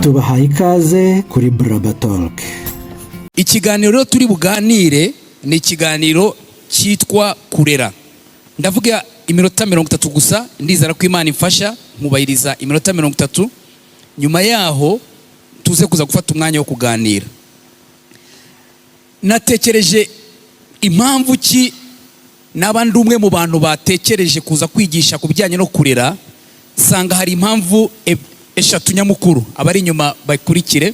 tubahaye ikaze kuri Braba Talk. Ikiganiro turi buganire ni ikiganiro cyitwa kurera. Ndavuga iminota 30 gusa, ndizera ko Imana imfasha mubayiriza iminota 30. Nyuma yaho tuze kuza gufata umwanya wo kuganira. Natekereje impamvu ki n'abandi umwe mu bantu batekereje kuza kwigisha ku bijyanye no kurera, sanga hari impamvu eshatu nyamukuru abari inyuma bakurikire.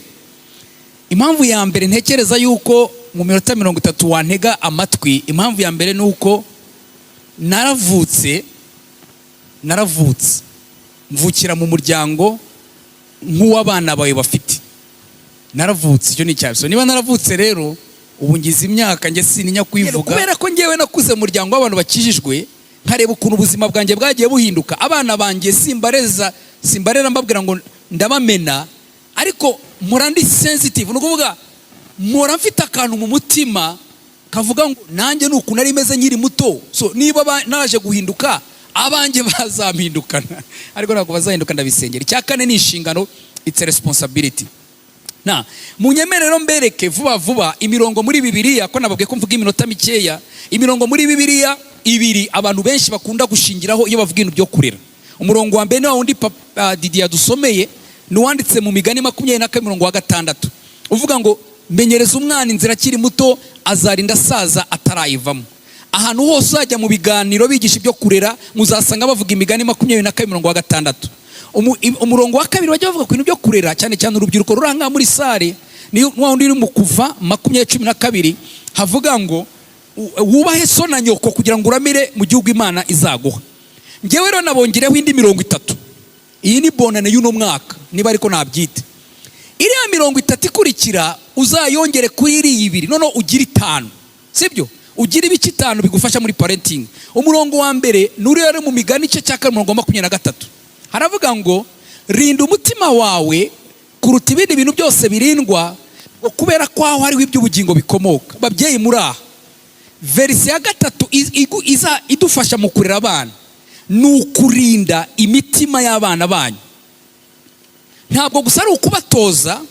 Impamvu ya mbere ntekereza yuko mu minota 30 wantega amatwi, impamvu ya mbere nuko naravutse mvukira mu muryango nk'uw'abana bawe bafite. Naravutse, icyo ni cyabyo. Niba naravutse rero ubu ngize imyaka nge sininya kwivuga, kubera ko ngewe nakuze mu muryango w'abantu bakijijwe, nkareba ukuntu ubuzima bwanjye bwagiye buhinduka. Abana banjye simbarera mbabwira ngo ndabamena, ariko mpora ndi sensitive, no kuvuga mpora mfite akantu mu mutima kavuga ngo nanjye nuko nari meze nkiri muto, so niba naje guhinduka abanjye bazampindukana, ariko ntabwo bazahinduka, ndabisengera. Icya kane ni inshingano, it's a responsibility. Na munyemerero mbereke vuba imirongo muri Bibiliya, ko nababwiye ko mvuga iminota mikeya. Imirongo muri Bibiliya ibiri abantu benshi bakunda gushingiraho iyo bavuga ibintu byo kurera. Umurongo wa mbere ni wundi Didier dusomeye, ni wanditse mu Migani 22:6, uvuga ngo menyereza umwana inzira akiri muto, azarinda asaza atarayivamo. Ahantu hose uzajya mu biganiro bigisha ibyo kurera, muzasanga bavuga Imigani 22:6. Umurongo wa kabiri bajya bavuga ku bintu byo kurera, cyane cyane urubyiruko ruranga muri sare, ni wundi uri mu Kuva 20:12, havuga ngo wubahe so na nyoko kugira ngo uramire mu gihugu Imana izaguha. Ngewe rero nabongereho indi 30. Iyi ni bonane y'uno mwaka, niba ariko nabyite. Iriya 30 ikurikira uzayongere kuri iri 2, none ugira 5, sibyo? Ugira ibice 5 bigufasha muri parenting. Umurongo wa mbere nuri rero mu Migani cyo cyaka 23, haravuga ngo rinda umutima wawe kuruta ibindi bintu byose birindwa, ngo kubera ko aho hariho iby'ubugingo bikomoka. Babyeyi muri aha, verse ya 3 iza idufasha mu kurera abana, nukurinda imitima y'abana banyu. Ntabwo gusa ari ukubatoza,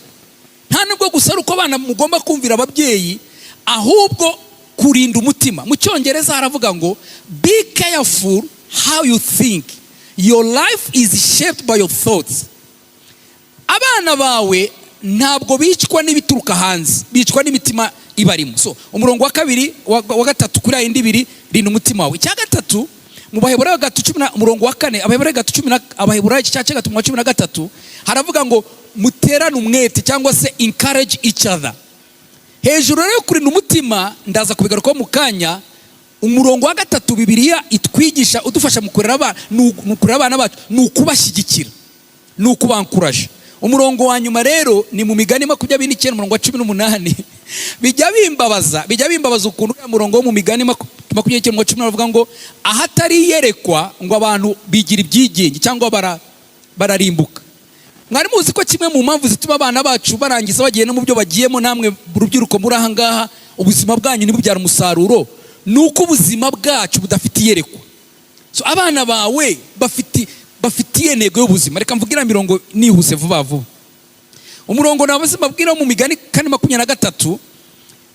nta nubwo gusa ari uko abana mugomba kumvira ababyeyi, ahubwo kurinda umutima. Mu Cyongereza haravuga ngo be careful how you think, your life is shaped by your thoughts. Abana bawe ntabwo bicwa n'ibituruka hanze, bicwa n'imitima ibarimo. So umurongo wa kabiri wa 3 kuri ayindi 2, rinda umutima wawe. Icya gatatu mu Baheburayo 10 umurongo wa 4, Abaheburayo 10:13 haravuga ngo muterane umwete, cyangwa se encourage each other. Hejuru rero kurinda umutima ndaza kubigaruka mu kanya. Umurongo wa 3 Bibiliya itwigisha udufasha mu kurera abana, nukurera abana bacu, nukubashyigikira, nukubankuraje. Umurongo wa nyuma rero ni mu Migani 29 umurongo wa 18. bijya bimbabaza ukuntu ya murongo wo mu Migani 29:18 bavuga ngo ahatari yerekwa ngo abantu bigira ibyigenge cyangwa bararimbuka. Mwari muzi ko kimwe mu mpamvu zituma abana bacu barangiza bagiye no mu byo bagiyemo, namwe urubyiruko muri aha ngaha, ubuzima bwanyu nibubyara umusaruro, nuko ubuzima bwacu budafite yerekwa. So abana bawe bafitiye intego y'ubuzima. Reka mvugira mirongo nihuse vuba. Umurongo nabaze mabwira mu Migani 4:23,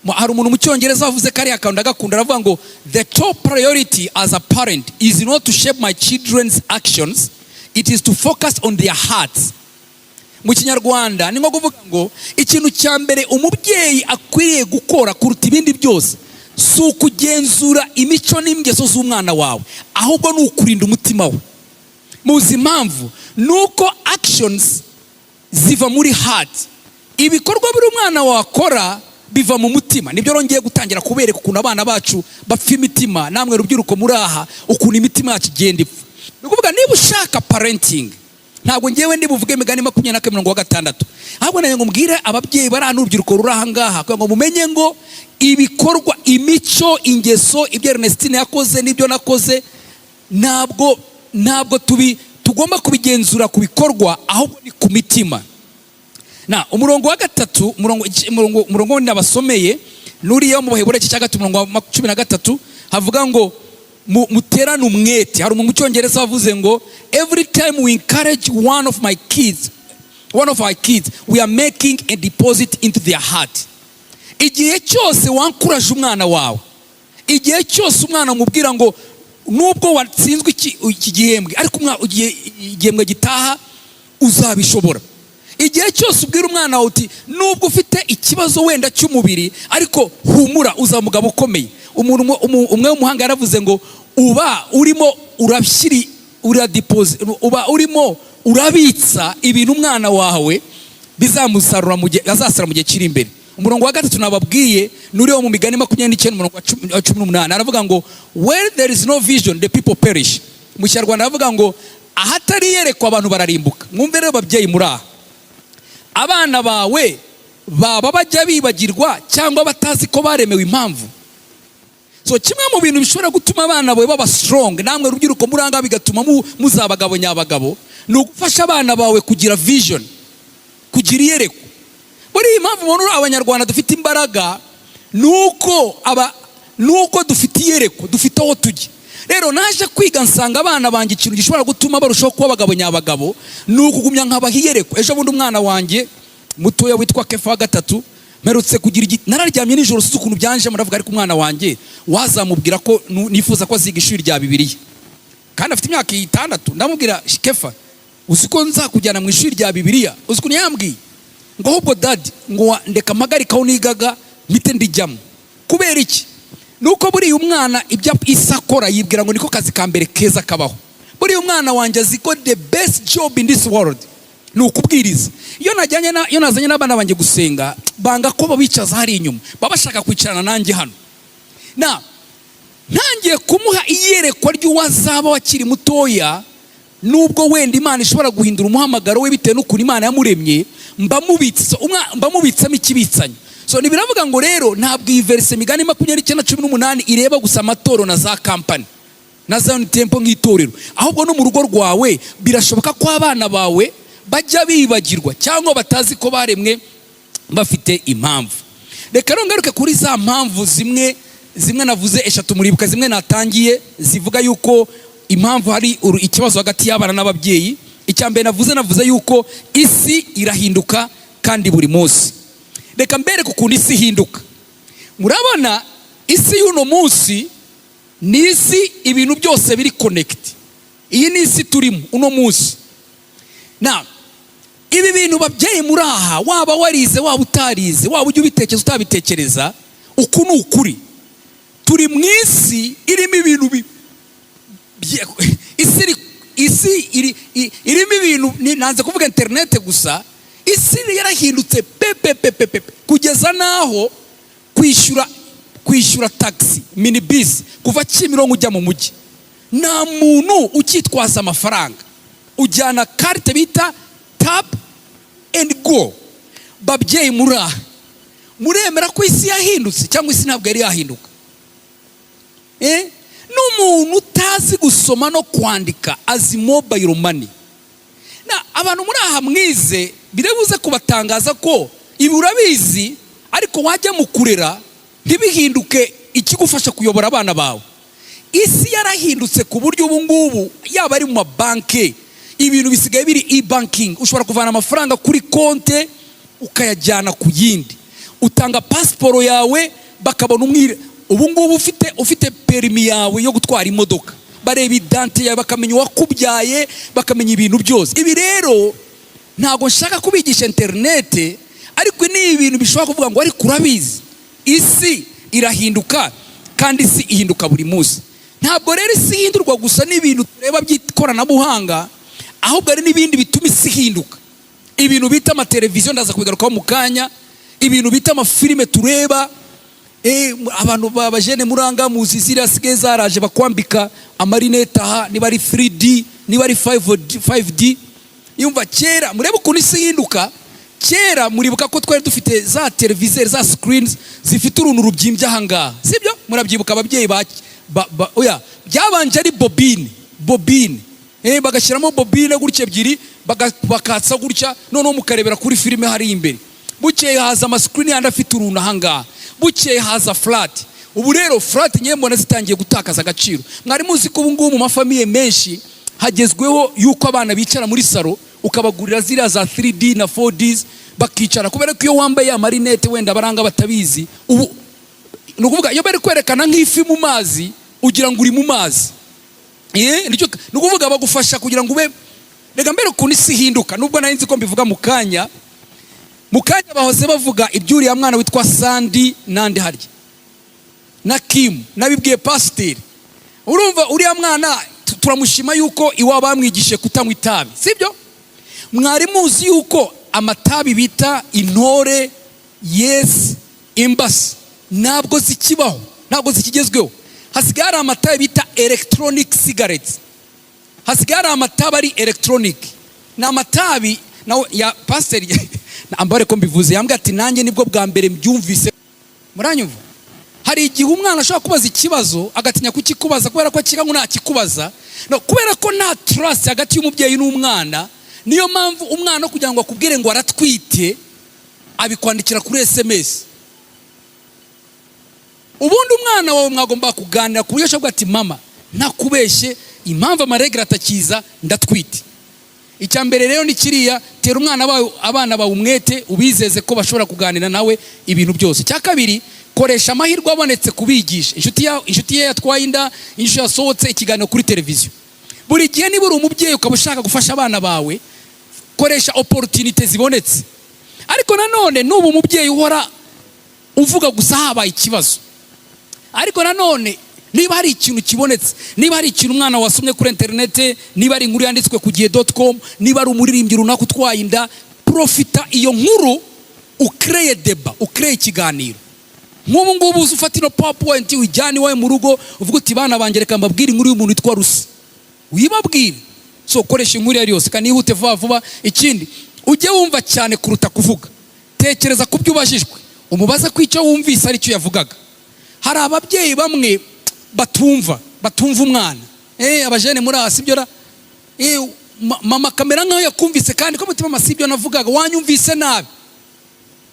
hari umuntu mu Cyongereza wavuze kari akanda gakunda, aravuga ngo the top priority as a parent is not to shape my children's actions, it is to focus on their hearts. Mu Kinyarwanda ni nko kuvuga ngo ikintu cya mbere umubyeyi akwiriye gukora kuruta ibindi byose si ukugenzura imico n'ingeso z'umwana wawe, ahubwo ni ukurinda umutima we. Muzi impamvu? Nuko actions ziva muri heart. Ibikorwa biri umwana wakora biva mu mutima. Nibyo rongeye gutangira kubereka ukuntu abana bacu bapfa imitima, namwe rubyiruko muri aha, ukuntu imitima yacu igenda ipfa. Ni kuvuga niba ushaka parenting, ntabwo ngewe ndibuvuge Migani 22:6, ahubwo nayo ngumbwire ababyeyi bari hano, urubyiruko ruri aha ngaha, kugira ngo mumenye ngo ibikorwa, imico, ingeso, ibyo Ernestine yakoze n'ibyo nakoze, ntabwo tugomba kubigenzura ku bikorwa, ahubwo ni ku mitima. Na umurongo wa 3, umurongo nabasomeye nuriye mu Baheburayo 3 umurongo wa 13 havuga ngo muterane umwete. Hari mu Cyongereza wavuze ngo every time we encourage one of my kids, one of our kids, we are making a deposit into their heart. Igihe cyose wankuraje umwana wawe, igihe cyose umwana mubwira ngo nubwo watsinzwe iki gihembwe ariko igihembwe gitaha uzabishobora. Igihe cyose ubwira umwana wawe uti nubwo ufite ikibazo wenda cy'umubiri ariko humura uzamugabo ukomeye. Umuntu umwe w'umuhanga yaravuze ngo uba urimo urimo urabitsa ibintu umwana wawe bizamusarura azasara mu gihe kiri imbere. Umurongo wa gatatu nababwiye nuriho mu Migani 29 umurongo wa 18 aravuga ngo where there is no vision the people perish. Mu Kinyarwanda aravuga ngo ahatari yerekwa abantu bararimbuka. Mwumve rero babyeyi muri aha, abana bawe baba bajya bibagirwa cyangwa batazi ko baremewe impamvu. So kimwe mu bintu bishobora gutuma abana bawe baba strong, namwe rubyiruko muranga bigatuma muzabagabo nyabagabo, ni ugufasha abana bawe kugira vision, kugira iyerekwa. Buri impamvu ubona abanyarwanda dufite imbaraga nuko dufite iyerekwa, dufite aho tujya. Rero naje kwiga nsanga abana banjye ikintu gishobora gutuma barushaho kuba abagabo nyabagabo ni ukugumya nkabaha iyerekwa. Ejo bundi umwana wanjye mutoya witwa Kefa wa gatatu mperutse kugira nararyamye nijoro suzu ukuntu byanje muravuga ariko umwana wanjye wazamubwira ko nifuza ko aziga ishuri rya Bibiliya kandi afite imyaka 6. Ndamubwira Kefa, uziko nzakujyana mu ishuri rya Bibiliya? Uziko yambwiye ngo ahubwo dadi ngo ndeka mpagarika aho nigaga mpite ndijyamo. Kubera iki? Nuko buri umwana ibyo isakora yibwira ngo niko kazi ka mbere keza kabaho. Buri umwana wanjye aziko the best job in this world ni ukubwiriza. Iyo nazanye n'abana banjye gusenga banga ko babicaza hari inyuma, babashaka kwicarana nanjye hano. Ntangiye kumuha iyerekwa ry'uwazaba wakiri mutoya, nubwo wenda Imana ishobora guhindura umuhamagaro we bitewe n'ukuntu Imana yamuremye, mbamubitsamo ikibitsanyo. So nibiravuga ngo rero ntabwo iyi verse Migani 29:18 ireba gusa amatoro na za kampani na za tempo nk'itorero, ahubwo no mu rugo rwawe birashoboka ko abana bawe bajya bibagirwa cyangwa batazi ko baremwe bafite impamvu. Reka ngaruke kuri za mpamvu zimwe navuze eshatu muribuka, zimwe natangiye zivuga yuko impamvu hari ikibazo hagati y'abana n'ababyeyi. Icyambere navuze yuko isi irahinduka kandi buri munsi. Reka mbere kukundi isi hinduka. Murabona isi y'uno munsi ni isi ibintu byose biri connect. Iyi ni isi turimo uno munsi. Ibi bintu babyeyi muri aha, waba warize waba utarize, waba ujya ubitekereza utabitekereza, uku ni ukuri. Turi mu isi irimo ibintu isi irimo ibintu, nanze kuvuga internet gusa. Isi yarahindutse pepe kugeza naho kwishyura taxi minibus kuva Kimironko ujya mu mujyi nta muntu ukitwaza amafaranga, ujyana carte bita tap and go. Babyeyi muri aha, muremera ko isi yahindutse cyangwa isi ntabwo yari yahinduka? N'umuntu utazi gusoma no kwandika azi mobile money. Abantu muri aha mwize birebuze kubatangaza ko ibi urabizi, ariko wajya mu kurera ntibihinduke ikigufasha kuyobora abana bawe. Isi yarahindutse ku buryo ubu ngubu yaba ari mu mabanki ibintu bisigaye biri e-banking. Ushobora kuvana amafaranga kuri konte ukayajyana ku yindi, utanga pasiporo yawe bakabona umwire. Ubu ngubu ufite perimi yawe yo gutwara imodoka, bareba idante yawe bakamenya wakubyaye, bakamenya ibintu byose. Ibi rero ntago nshaka kubigisha internet, ariko ni ibintu bishobora kuvuga ngo ari kurabizi isi irahinduka kandi isi ihinduka buri munsi. Ntabwo rero isi ihindurwa gusa n'ibintu tureba by'ikoranabuhanga, ahubwo ari n'ibindi bituma isi ihinduka. Ibintu bita amateleviziyo ndaza kubigarukaho mu kanya, ibintu bita amafilime tureba. Abantu babajene muranga muzi ziriya sigaye zaraje bakwambika amarinete aha, niba ari 3D niba ari 5D. Yumva kera murebe ukuntu isi ihinduka. Kera muribuka ko twari dufite za televiziyo za screens zifite uruntu rubyimbye ahangaha, sibyo? Murabyibuka ababyeyi oya byabanje ari bobine bagashyiramo bobine gutya ebyiri bakatsa gutya, noneho mukarebera kuri filime hari imbere. Bukeye haza ama-screen yandi afite uruntu ahangaha, bukeye haza flat. Ubu rero flat nyine mbona zitangiye gutakaza agaciro. Mwari muzi ko ubu ngubu mu mafamiye menshi hagezweho yuko abana bicara muri salo ukabagurira ziriya za 3D na 4Ds bakicara, kubera ko iyo wambaye amarinete wenda baranga batabizi, ubu ni ukuvuga iyo bari kwerekana nk'ifi mu mazi ugira ngo uri mu mazi. Ni ukuvuga bagufasha kugira ngo ube, rega mbere ukuntu isi ihinduka, nubwo nari nzi ko mbivuga mu kanya bahose bavuga iby'uriya mwana witwa Sandy nande harya na Kim, nabibwiye pasiteri. Urumva uriya mwana turamushima yuko iwabo bamwigishe kutanywa itabi, sibyo? Mwari muzi yuko amatabi bita intore, yes, imbasi ntabwo zikibaho, ntabwo zikigezweho. Hasigaye hari amatabi bita electronic cigarettes, hasigaye hari amatabi ari electronic. Ni amatabi ya pasiteri ambare ko mbivuze, yambwiye ati nanjye nibwo bwa mbere mbyumvise. Muranyumva? Hari igihe umwana ashobora kubaza ikibazo agatinya kukikubaza kubera ko akiga ngo ntakikubaza, no, kubera ko nta trust hagati y'umubyeyi n'umwana. Niyo mpamvu umwana kugira ngo akubwire ngo aratwite abikwandikira kuri SMS. Ubundi umwana wawe mwagomba kuganira ku buryo ashobora ati mama ntakubeshye impamvu amaregera atakiza ndatwite. Icya mbere rero ni kiriya, tera abana bawe umwete, ubizeze ko bashobora kuganira nawe ibintu byose. Cya kabiri, koresha amahirwe abonetse kubigisha. Inshuti ye yatwaye inda, inshuti yasohotse ikiganiro kuri televiziyo. Buri gihe niba uri umubyeyi ukaba ushaka gufasha abana bawe, koresha opportunity zibonetse. Ariko nanone nuba umubyeyi uhora uvuga gusa habaye ikibazo, ariko nanone niba hari ikintu kibonetse, niba hari ikintu umwana wasomye kuri internet, niba ari inkuru yanditswe ku gihe.com, niba ari umuririmbyi runaka utwaye inda, profita iyo nkuru, ukreye deba, ukreye ikiganiro. Nk'ubu ngubu ufata ino PowerPoint ujyane iwawe mu rugo uvuga uti bana banjye reka mbabwire inkuru y'umuntu witwa Rusi, uyibabwire. So koresha inkuru yari yose kandi ihute vuba vuba. Ikindi, ujye wumva cyane kuruta kuvuga. Tekereza ku byo ubajijwe, umubaza ko icyo wumvise ari cyo yavugaga. Hari ababyeyi bamwe batumva umwana. Abajene muri hasi byo ra mama kamera nkaho yakumvise kandi ko mutima masibyo navugaga wanyumvise nabi.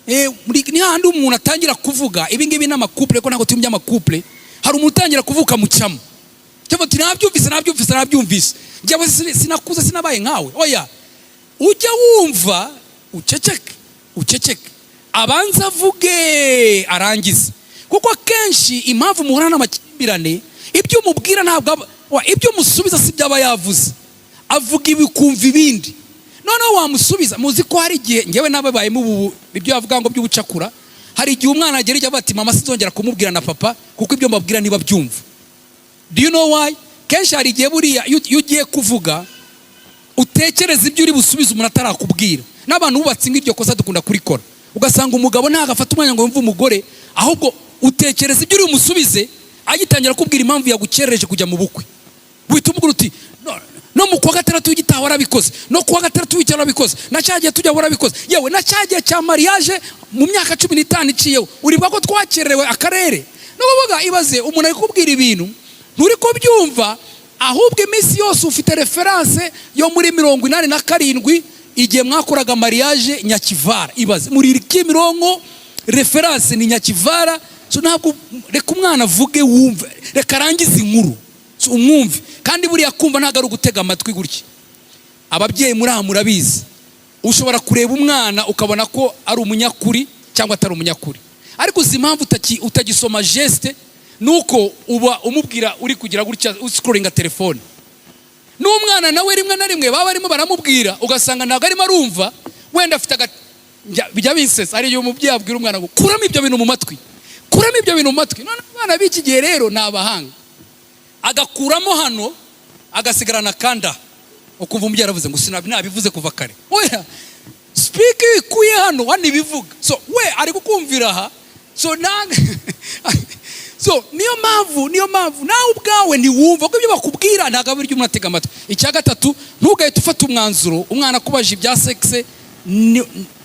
Ni handi umuntu atangira kuvuga ibi ngibi n'amakouple, ko ntago tumye amakouple. Hari umuntu utangira kuvuka mu cyamo cyangwa ati nabyumvise njyewe sinakuza sinabaye nkawe. Oya, ujya wumva uceceke abanza avuge arangize, kuko kenshi impamvu muhorana n'amakimbirane ibyo umubwira ntabwo ibyo musubiza si byaba yavuze, avuga ibikumva ibindi. Noneho wamusubiza. Muzi ko hari igihe ngewe nababaye mu ibyo yavuga ngo by'ubucakura, hari igihe umwana agera ijya bati mama sinzongera kumubwira na papa kuko ibyo mbabwira niba byumva. Do you know why? Kenshi hari igihe buriya iyo ugiye kuvuga utekereza ibyo uri busubize umuntu atarakubwira. N'abantu bubatse ngiryo kosa dukunda kurikora, ugasanga umugabo ntago afata umwanya ngo yumve umugore, ahubwo utekereza ibyo uri umusubize agitangira kubwira impamvu yagukerereje kujya mu bukwe. Wita umugore uti no mu kwa gatandatu w'igitaha warabikoze, no kwa gatandatu w'icyaro warabikoze, na cyagiye tujya warabikoze, yewe na cyagiye cya mariage mu myaka 15 iciyeho uribuka ko twakererewe akarere. No kuvuga ibaze umuntu ari kubwira ibintu nturi ko byumva, ahubwo iminsi yose ufite reference yo muri 87 igihe mwakoraga mariage Nyakivara. Ibaze muri Kimironko reference ni Nyakivara. So ntabwo reka umwana avuge wumve, reka arangize inkuru so umwumve. Kandi buriya kumva ntago ari ugutega amatwi gutya. Ababyeyi muri aha murabizi, ushobora kureba umwana ukabona ko ari umunyakuri cyangwa atari umunyakuri, ariko uzi impamvu utagisoma geste nuko uba umubwira uri kugira gutya scrollinga telefone. N'umwana nawe rimwe na rimwe baba barimo baramubwira ugasanga ntago arimo arumva, wenda afite bijya binsesa. Ari yo umubyeyi abwira umwana ngo kuramo ibyo bintu mu matwi, kuramo ibyo bintu mu matwi. None abana b'iki gihe rero ni abahanga, agakuramo hano agasigarana kanda, ukumva umubyeyi aravuze ngo sinabivuze kuva kare. Oya, speak ikuye hano ibivuga. So we ari kukumvira aha. So so niyo mpamvu nawe ubwawe ntiwumva ko ibyo bakubwira ntago abiryo umuntu atega amatwi. Icya gatatu, ntugahite ufata umwanzuro umwana kubaje ibya sexe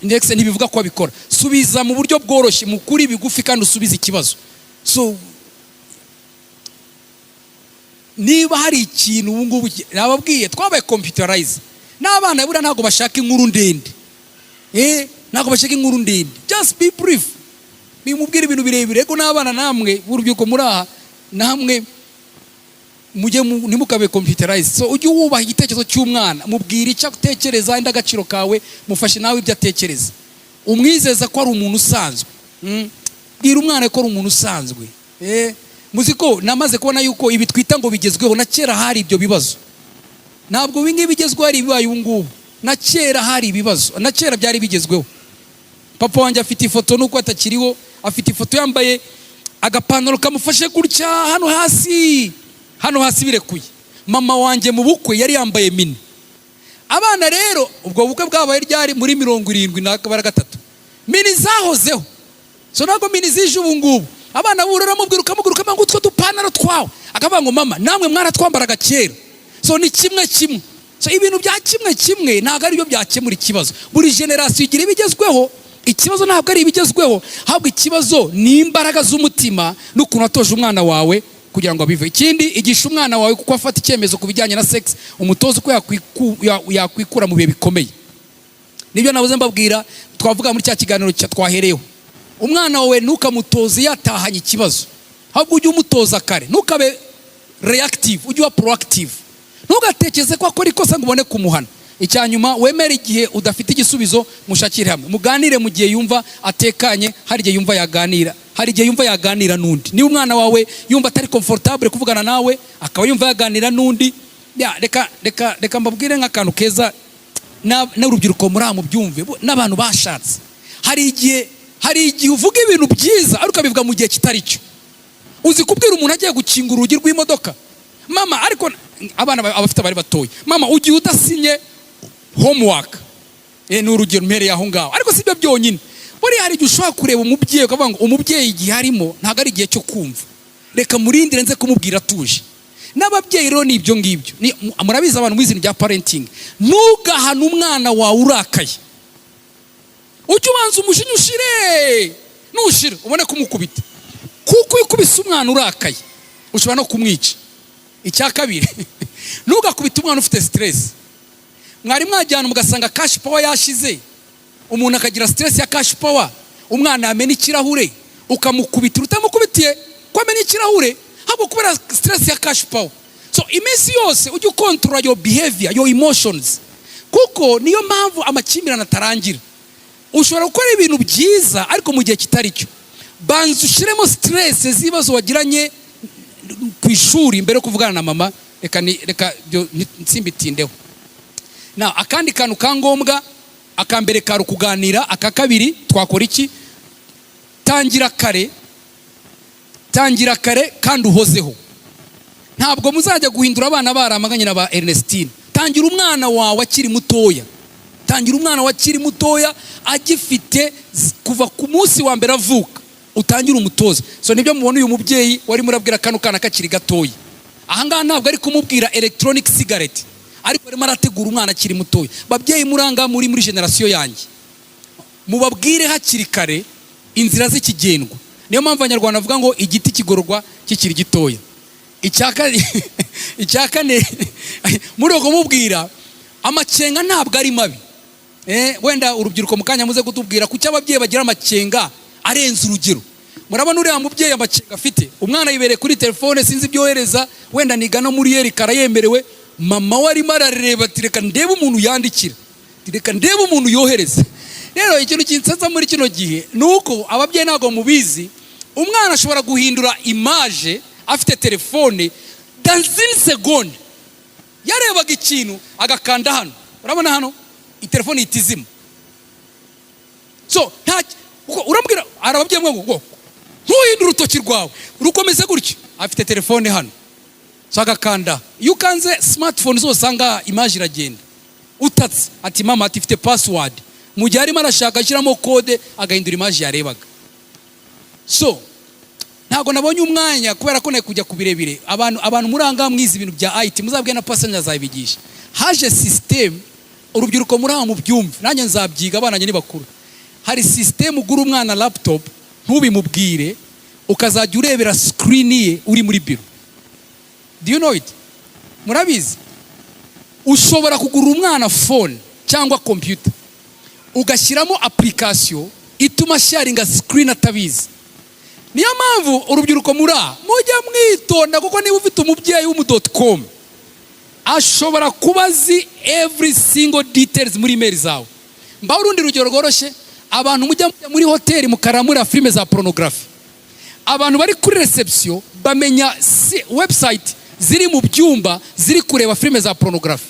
ndetse ntibivuga ko abikora. Subiza mu buryo bworoshye, mu kuri bigufi kandi usubiza ikibazo. So niba hari ikintu ubu ngubu nababwiye twabaye computerize, n'abana bura ntago bashaka inkuru ndende. Ntago bashaka inkuru ndende, just be brief. Bimubwira ibintu birebire. Ego n'abana namwe urubyiruko muri aha namwe ntimukabe computerize. So ujye wubaha igitekerezo cy'umwana, mubwira icyo atekereza, indagaciro kawe, mufashe nawe ibyo atekereza, umwizeza ko ari umuntu usanzwe. Bwira umwana ko ari umuntu usanzwe. Muziko namaze kubona yuko ibi twita ngo bigezweho, na kera hari ibyo bibazo. Ntabwo bingi bigezweho ari bibaye ubu ngubu, na kera hari ibibazo, na kera byari bigezweho. Papa wanjye afite ifoto nuko atakiriho, afite ifoto yambaye agapantaro kamufashe gutya hano hasi birekuye. Mama wanjye mu bukwe yari yambaye mini. Abana rero ubwo bukwe bwabaye ryari muri 73 mini zahozeho. So ntabwo mini zije ubu ngubu. Abana burara mubwiruka ngo utwo dupantaro twawe, akavuga ngo mama namwe mwaratwambaraga kera. So ni kimwe. So ibintu bya kimwe ntabwo ari byo byakemura ikibazo. Buri generation igira ibigezweho. Ikibazo ntabwo ari ibigezweho, ahubwo ikibazo ni imbaraga z'umutima n'ukuntu atoje umwana wawe kugira ngo abive. Ikindi, igisha umwana wawe kuko afata icyemezo ku bijyanye na sex, umutozo uko yakwikura mu bihe bikomeye. Nibyo nabuze mbabwira, twavuga muri cya kiganiro twahereyeho. Umwana wawe ntukamutoze yatahanye ikibazo, ahubwo ujye umutoza kare. Ntukabe reactive, ujye uba proactive. Ntugatekereze ko akora ikosa ngo ubone kumuhana. Icyanyuma, wemere igihe udafite igisubizo, mushakire hamwe, muganire mu gihe yumva atekanye, hari igihe yumva yaganira, hari igihe yumva yaganira n'undi. Ni umwana wawe yumva atari comfortable kuvugana nawe, akaba yumva yaganira n'undi. Reka mbabwire nk'akantu keza n'urubyiruko muri mu byumve n'abantu bashatse. Hari igihe uvuga ibintu byiza ariko bivuga mu gihe kitari cyo. Uzi kubwira umuntu agiye gukinga urugi rw'imodoka, mama, ariko abana abafite bari batoye, mama ugiye udasinye homework, ni urugero mpereye aho ngaho. Ariko si byo byonyine, buri hari igihe ushobora kureba umubyeyi ukavuga ngo umubyeyi igihe harimo ntabwo ari igihe cyo kumva, reka murindire nze kumubwira atuje. N'ababyeyi rero ni ibyo ngibyo. Murabizi abantu mu izina rya parenting, ntugahane umwana wawe urakaye. Ujye ubanza umujinya ushire, nushira ubone kumukubita, kuko ukubise umwana urakaye ushobora no kumwica. Icya kabiri, ntugakubite umwana ufite stress. Mwari mwajyana mugasanga cash power yashize, umuntu akagira stress ya cash power, umwana amena ikirahure ukamukubita, utamukubitiye ko amena ikirahure, ahubwo kubera stress ya cash power. So iminsi yose ujye control your behavior, your emotions, kuko niyo mpamvu amakimbirane atarangira. Ushobora gukora ibintu byiza ariko mu gihe kitari cyo. Banza ushiremo stress z'ibibazo wagiranye ku ishuri mbere yo kuvugana na mama. Reka nsimbitindeho. Na akandi kantu kangombwa, akambere karu kuganira, aka kabiri twakora iki? Tangira kare kandi uhozeho. Ntabwo muzajya guhindura abana baramaganye na ba Ernestine. Tangira umwana wawe akiri mutoya, agifite kuva ku munsi wa mbere avuka, utangira umutoza. So nibyo mubona uyu mubyeyi wari murabwira kano kana kakiri gatoya. Aha ngaha ntabwo ari kumubwira electronic cigarette, ariko arimo arategura umwana akiri mutoya. Babyeyi muranga muri generation yanjye, mubabwire hakiri kare inzira z'ikigendwa. Niyo mpamvu Abanyarwanda bavuga ngo igiti kigororwa kikiri gitoya. Icyakane muri uko mubwira amacenga ntabwo ari mabi. Wenda urubyiruko mukanya muze kutubwira kuki ababyeyi bagira amacenga arenze urugero. Murabona uriya mubyeyi amacenga afite, umwana yibereye kuri telefone, sinzi ibyohereza, wenda niga no muri yeri karayemerewe, mama we arimo arareba ati reka ndebe umuntu yandikira, reka ndebe umuntu yohereza. Rero ikintu kinsetsa muri kino gihe nuko ababyeyi ntabwo mubizi, umwana ashobora guhindura image afite telefone dans une seconde. Yarebaga ikintu agakanda hano, urabona hano telefone itizima. So urambwira arababyeyi ngo ntuhindure urutoki rwawe rukomeze gutyo, afite telefone hano. So agakanda, iyo ukanze smartphone zose usanga image iragenda. Utatse ati mama ati ifite password, mu gihe arimo arashaka ashyiramo code agahindura image yarebaga. So ntabwo nabonye umwanya kubera ko naye kujya kubirebire. Abantu muranga mwiza ibintu bya IT, muzabwe na passenger zabigisha. Haje system, urubyiruko muri mu byumve, nanjye nzabyiga, abana nyine bakuru. Hari system ugura umwana laptop, ntubimubwire, ukazajya urebera screen ye uri muri biro. Do you know it? Murabizi? Ushobora kugura umwana phone cyangwa computer, ugashyiramo application ituma sharinga screen atabizi. niyo mpamvu urubyiruko mujya mwitonda, kuko niba ufite umubyeyi w'umu.com ashobora kuba azi every single details muri email zawe. Mbaho urundi rugero rworoshye, abantu mujya muri hoteli mukaramura filime za pornography, abantu bari kuri reception bamenya website ziri mu byumba ziri kureba filime za pornography.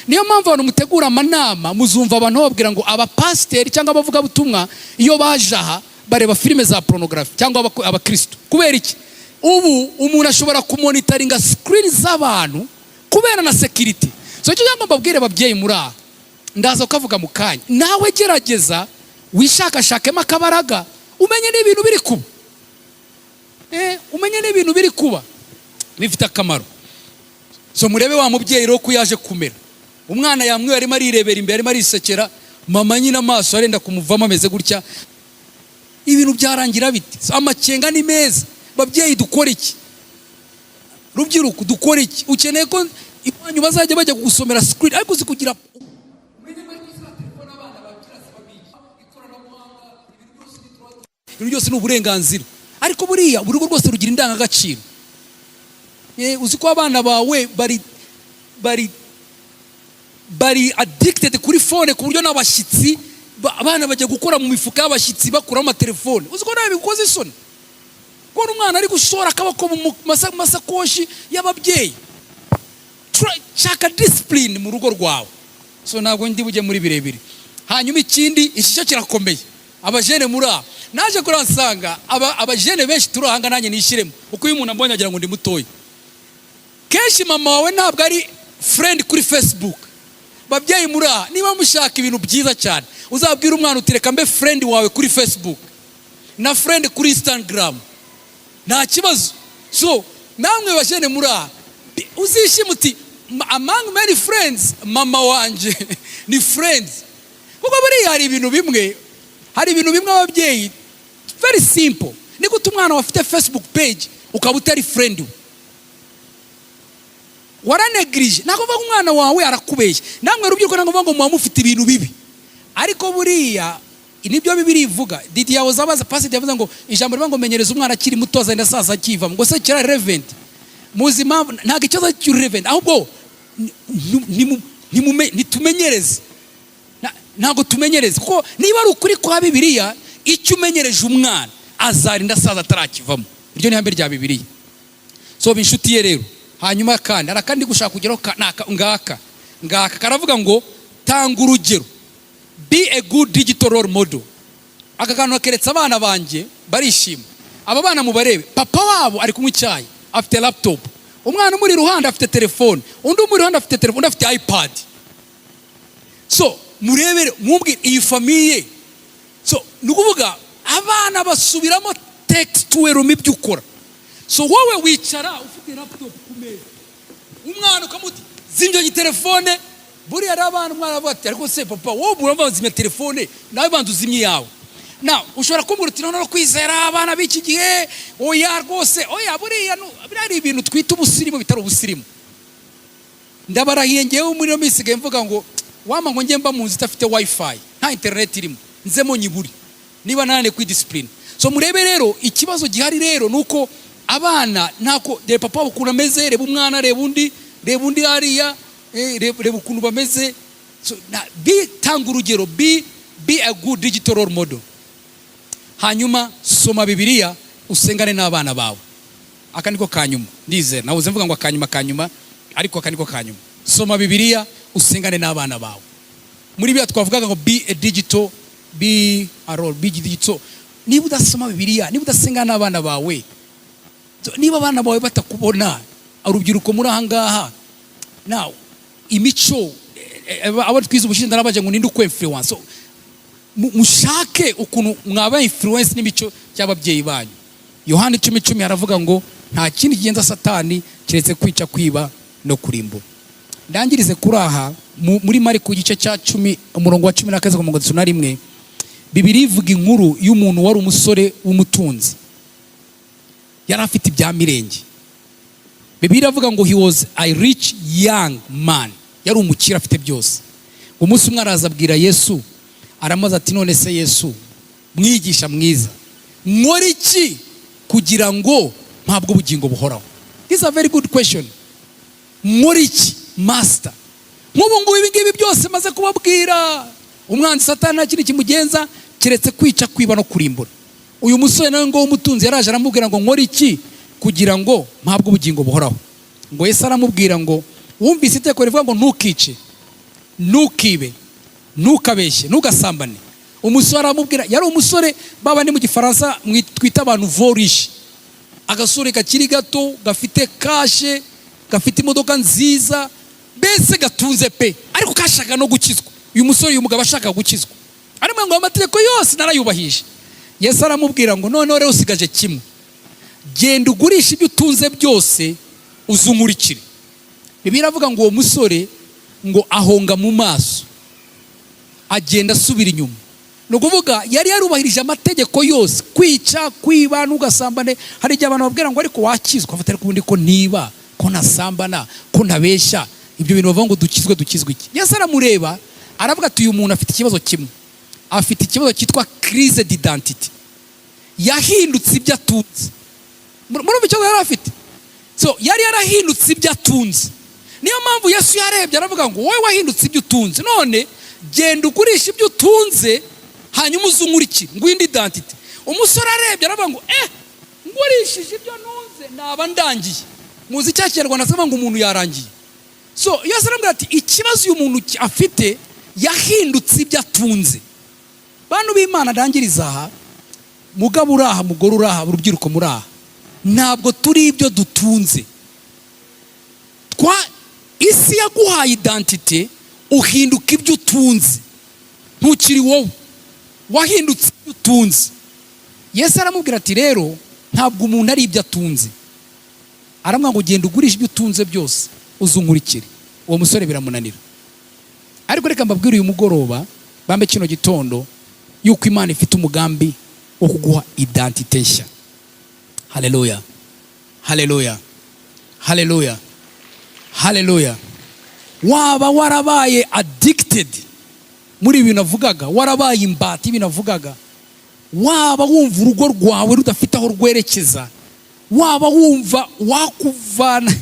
Niyo mpamvu abantu mutegura amanama muzumva abantu babwira ngo abapasiteri cyangwa abavuga butumwa iyo baje aha bareba filime za pornography cyangwa abakristo. Kubera iki? Ubu umuntu ashobora kumonitoringa screen z'abantu kubera na security. So icyo cyangwa mbabwire babyeyi muri aha, ndaza ukavuga mu kanya, nawe gerageza wishakashakemo akabaraga umenye n'ibintu biri kuba. Umenye n'ibintu biri kuba bifite akamaro. So murebe wa mubyeyi rero ko yaje kumera. Umwana yamwe arimo arirebera imbere, arimo arisekera, mama nyina amaso arenda kumuvamo ameze gutya. Ibintu byarangira biti? Amakenga ni meza. Babyeyi dukora iki? Rubyiruko dukora iki? Ukeneye ko iwanyu bazajya bajya gusomera screen ariko uzi kugira ibintu byose ni uburenganzira, ariko buriya buri rugo rwose rugira indangagaciro. Uzi ko abana bawe bari addicted kuri phone ku buryo n'abashyitsi abana bajya gukora mu mifuka y'abashyitsi bakuramo amatelefone. Uzi ko nawe bikoze isoni ko umwana ari gushora akabako mu masakoshi y'ababyeyi. Shaka discipline mu rugo rwawe. So ntabwo ndi bujye muri birebire. Hanyuma ikindi, ishisho kirakomeye. Abajene muri aha naje kuransanga abajene benshi turahanga nanjye nishiremo, uko uyu muntu ambonye agira ngo ndi mutoyi. Kenshi mama wawe ntabwo ari friend kuri Facebook. Babyeyi muri aha, niba mushaka ibintu byiza cyane, uzabwira umwana utireka mbe friend wawe kuri Facebook na friend kuri Instagram, nta kibazo. So namwe bajene muri aha uzishimuti among many friends mama wanje ni friends. Kuko buri hari ibintu bimwe ababyeyi very simple. Niko umwana wafite Facebook page ukaba utari friend we, waranegirije. Nako vuga umwana wawe arakubeshya. Namwe rubyiruko nako vuga ngo mwamufite ibintu bibi, ariko buriya nibyo bibiri ivuga. Didi yawe zabaza pastor yavuze ngo ijambo rivuga ngo menyereza umwana akiri muto azenda sasa akiva ngo se kira relevant muzima, ntago icyo cyo relevant, ahubwo nitumenyereze. Ntago tumenyereze, kuko niba ari ukuri kwa Bibiliya icyo umenyereje umwana azarinda saza atarakivamo. Iryo ni hambe rya Bibiliya. So binshuti ye rero, hanyuma kandi arakandi gushaka kugeraho ngaka karavuga ngo tanga urugero, be a good digital role model. Aka kantu keretse abana banje barishima. Aba bana mubarebe, papa wabo ari kunywa icyayi afite laptop, umwana muri ruhande afite telefone, undi muri ruhande afite telefone, afite iPad. So murebere mumbwire iyi famille. So nukuvuga abana basubiramo text wero mibyo ukora. So wowe wicara ufite laptop ku meza, umwana ukamuti zimye telefone, buri ari abana umwana avuga ati ariko se papa wowe urumva zimye telefone nawe bandu zimye yawe. Now ushobora kumbura uti no kwizera abana b'iki gihe oya rwose oya buriya ari ibintu twita ubusirimu bitari ubusirimu. Ndabarahiye ngewe muri no misigaye mvuga ngo wama ngo nge mba mu nzu itafite wifi nta internet irimo nzemo nyiburi niba nane kwi discipline. So murebe rero ikibazo gihari rero nuko abana ntako de papa ukuntu ameze, reba umwana reba undi hariya reba ukuntu bameze. So tanga urugero, be a good digital role model. Hanyuma soma Bibiliya usengane n'abana bawe. Aka niko kanyuma ndizera nawe mvuga ngo akanyuma ariko aka niko kanyuma. Soma Bibiliya usengane n'abana bawe. Muri bya twavugaga ngo be a digital, be a role, be digital. Niba udasoma Bibiliya, niba udasengana n'abana bawe, niba abana bawe batakubona, urubyiruko muri ahangaha now imico abo twize ubushinda nabaje ngo ninde uko influence. So mushake ukuntu mwaba influence n'imico cy'ababyeyi banyu. Yohana 10:10 aravuga ngo nta kindi kigenza Satani kiretse kwica, kwiba no kurimbura. Ndangirize kuri aha muri Mariko igice cya 10 umurongo wa 11-11 Bibiliya ivuga inkuru y'umuntu wari umusore w'umutunzi, yari afite ibya mirenge. Bibiliya ivuga ngo he was a rich young man, yari umukire afite byose. Umunsi umwe araza abwira Yesu, aramaze ati none se Yesu mwigisha mwiza, nkora iki kugira ngo mpabwe ubugingo buhoraho? This is a very good question. Muri iki master? Nk'ubu ngubu ibi ngibi byose maze kubabwira, umwanzi Satani nta kindi kimugenza keretse kwica, kwiba no kurimbura. Uyu musore nawe ngo umutunzi yaraje aramubwira ngo nkore iki kugira ngo mpabwe ubugingo buhoraho? Ngo Yesu aramubwira ngo wumvise iteko rivuga ngo ntukice, ntukibe, ntukabeshye, ntugasambane. Umusore aramubwira, yari umusore baba ni mu gifaransa twita abantu vorish, agasore kakiri gato gafite kashe, gafite imodoka nziza, mbese gatunze pe, ariko kashaka no gukizwa. Uyu musore uyu mugabo ashaka gukizwa, arimo ngo amategeko yose narayubahije. Yesu aramubwira ngo none rero usigaje kimwe, genda ugurisha ibyo utunze byose uzunkurikire. Bibiliya iravuga ngo uwo musore ngo ahonga mu maso, agenda asubira inyuma. No kuvuga yari yarubahirije amategeko yose, kwica, kwiba, n'ugasambane. Hari igihe abantu babwira ngo ariko wakizwa, afatira ku bundi ko niba, ko nasambana, ko ntabeshya, ibyo bintu bavuga ngo dukizwe iki? Yesu aramureba aravuga ati uyu muntu afite ikibazo kimwe, afite ikibazo cyitwa crise d'identité. Yahindutse ibyo atunze. Murumva icyo yari afite? So yari yarahindutse ibyo atunze. Niyo mpamvu Yesu yarebye aravuga ngo wowe wahindutse ibyo utunze, none genda ugurisha ibyo utunze hanyuma uzunkurikire, ngwindi identity. Umusore arebye aravuga ngo ngurishije ibyo ntunze naba ndangiye. Muzi cya Kinyarwanda asaba ngo umuntu yarangiye. So Yesu aramubwira ati ikibazo uyu muntu afite, yahindutse ibyo atunze. Bantu b'Imana ndangiriza aha, mugabo uraha, mugore uraha, urubyiruko muraha, ntabwo turi ibyo dutunze. Isi yaguhaye identity, uhinduka ibyo utunze, ntukiri wowe, wahindutse ibyo utunze. Yesu aramubwira ati rero ntabwo umuntu ari ibyo atunze. Aramubwira ngo genda ugurisha ibyo utunze byose uzunkurikire. Uwo musore biramunanira. Ariko reka mbabwire uyu mugoroba, bambe kino gitondo, yuko Imana ifite umugambi wo kuguha identity nshya. Haleluya, haleluya, haleluya, haleluya. Waba warabaye addicted muri ibintu navugaga, warabaye imbata ibintu navugaga, waba wumva urugo rwawe rudafite aho rwerekeza, waba wumva wakuvana.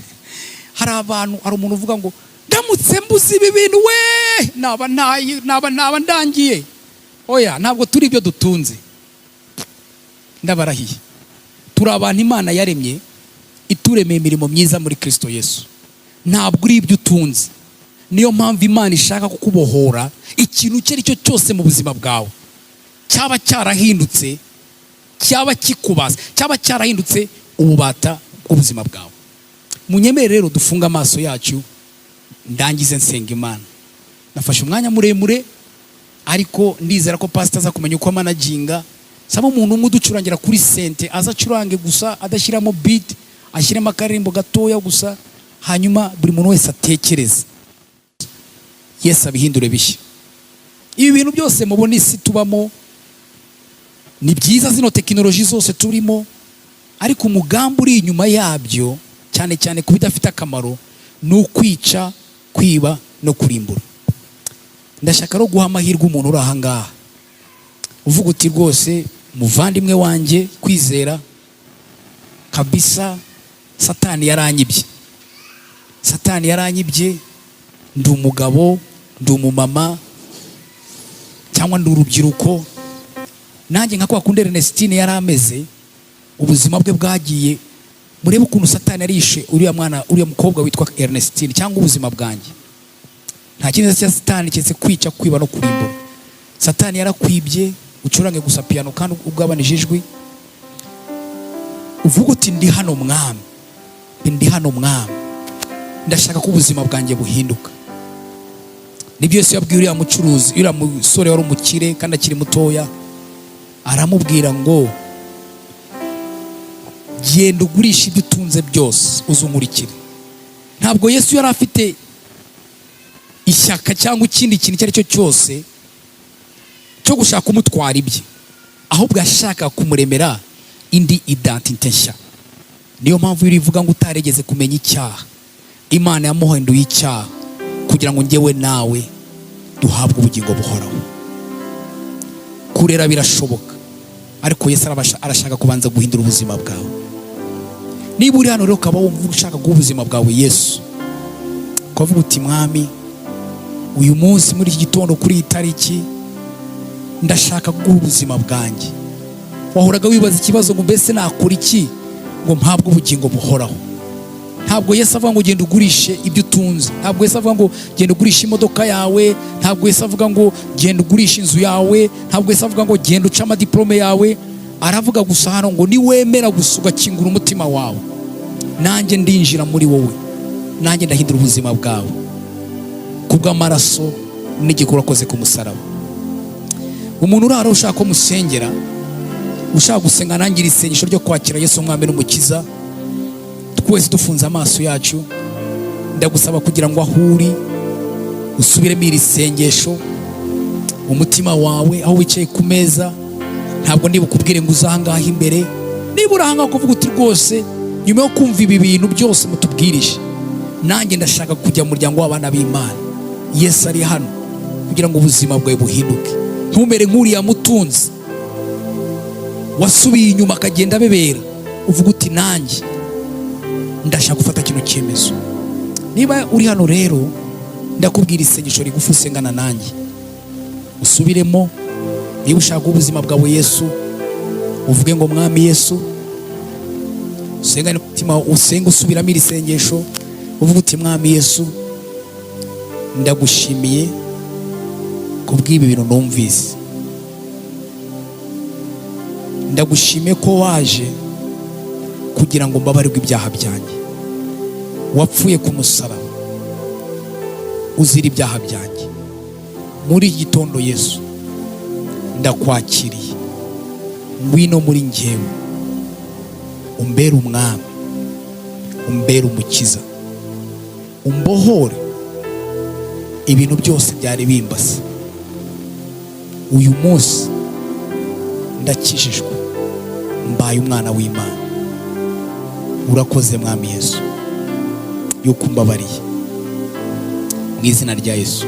Hari umuntu uvuga ngo ndamutse mbuze ibi bintu we naba ndangiye. Oya, ntabwo turi ibyo dutunze. Ndabarahiye, turi abantu Imana yaremye ituremeye imirimo myiza muri Kristo Yesu. Ntabwo uri ibyo utunze. Niyo mpamvu Imana ishaka kukubohora ikintu icyo ari cyo cyose mu buzima bwawe, cyaba cyarahindutse, cyaba kikubaza, cyaba cyarahindutse ububata bw'ubuzima bwawe. Munyemere rero dufunga amaso yacu, ndangize nsenga Imana. Nafashe umwanya muremure, ariko ndizera ko pastor aza kumenya uko managinga. Saba umuntu umwe uducurangira kuri sente, aza acurange gusa, adashyiramo beat, ashyiremo akarimbo gatoya gusa, hanyuma buri muntu wese atekereze. Yesu abihindure bishya. Ibi bintu byose mubona isi tubamo ni byiza, zino tekinoloji zose turimo, ariko umugambi uri inyuma yabyo, cyane cyane ku bidafite akamaro, ni ukwica, kwiba no kurimbura. Ndashaka no guha amahirwe umuntu uri aha ngaha uvuga uti rwose muvandimwe wanjye, kwizera kabisa, Satani yaranyibye. Satani yaranyibye, ndi umugabo, ndi umumama, cyangwa ndi urubyiruko, nanjye nka kwa kundi Ernestine yari ameze, ubuzima bwe bwagiye. Murebe ukuntu Satani yarishe uriya mukobwa witwa Ernestine, cyangwa ubuzima bwanjye. Nta kintu cya Satani cyese kwica, kwiba no kurimbura. Satani yarakwibye, ucurange gusa piano kandi ugabanije ijwi, uvuga uti ndi hano mwami, ndi hano mwami, ndashaka ko ubuzima bwanjye buhinduka. Nibyo Yesu yabwiye uriya mucuruzi, uriya musore wari umukire kandi akiri mutoya, aramubwira ngo genda ugurisha ibyo utunze byose uzunkurikire. Ntabwo Yesu yari afite ishyaka cyangwa ikindi kintu icyo ari cyo cyose cyo gushaka kumutwara ibye, ahubwo yashaka kumuremera indi identity nshya. Niyo mpamvu irivuga ngo utaregeze kumenya icyaha, Imana yamuhinduye icyaha kugira ngo njyewe nawe duhabwe ubugingo buhoraho. Kurera birashoboka, ariko Yesu arashaka kubanza guhindura ubuzima bwawe. Niba uri hano rero ukaba wumva ushaka guha ubuzima bwawe Yesu, ukavuga uti mwami, uyu munsi muri iki gitondo kuri iyi tariki ndashaka guha ubuzima bwanjye. Wahoraga wibaza ikibazo ngo mbese nakora iki ngo mpabwe ubugingo buhoraho. Ntabwo Yesu avuga ngo genda ugurishe ibyo utunze. Ntabwo Yesu avuga ngo genda ugurishe imodoka yawe. Ntabwo Yesu avuga ngo genda ugurishe inzu yawe. Ntabwo Yesu avuga ngo genda uca amadiplome yawe. Aravuga gusa hano ngo niwemera gusa ugakingura umutima wawe, nanjye ndinjira muri wowe, nanjye ndahindura ubuzima bwawe kubw'amaraso n'igikorwa akoze ku musaraba. Umuntu urara ushaka ko musengera, ushaka gusenga nangira isengesho ryo kwakira Yesu umwami n'umukiza, twese dufunze amaso yacu, ndagusaba kugira ngo ahuri usubiremo iri sengesho umutima wawe aho wicaye ku meza. Ntabwo niba ukubwire ngo uzahangaha imbere, niba urahanga kuvuga uti rwose nyuma yo kumva ibi bintu byose mutubwirije, nanjye ndashaka kujya mu muryango w'abana b'Imana. Yesu ari hano kugira ngo ubuzima bwawe buhinduke. Ntumere nk'uriya mutunzi wasubiye inyuma akagenda abebera, uvuga uti nanjye ndashaka gufata kino cyemezo. Niba uri hano rero, ndakubwira isengesho rigufi usengana nanjye, usubiremo. Niba ushaka ubuzima bwawe Yesu, uvuge ngo mwami Yesu, usengane umutima, usenga usubiramo iri sengesho, uvuga uti mwami Yesu, ndagushimiye kubw'ibi bintu numvise. Ndagushimiye ko waje kugira ngo mbabarirwe ibyaha byanjye. Wapfuye ku musaraba uzira ibyaha byanjye. Muri iki gitondo Yesu, ndakwakiriye, ngwino muri njyewe, umbere umwami, umbere umukiza, umbohore ibintu byose byari bimbase. Uyu munsi ndakijijwe, mbaye umwana w'Imana. Urakoze mwami Yesu yuko umbabariye, mu izina rya Yesu.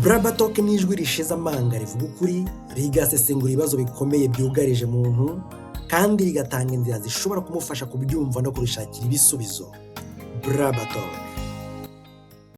Brabatalk ni ijwi rishize amanga, rivuga ukuri, rigasesengura ibibazo bikomeye byugarije umuntu, kandi rigatanga inzira zishobora kumufasha kubyumva no kubishakira ibisubizo. Brabatalk.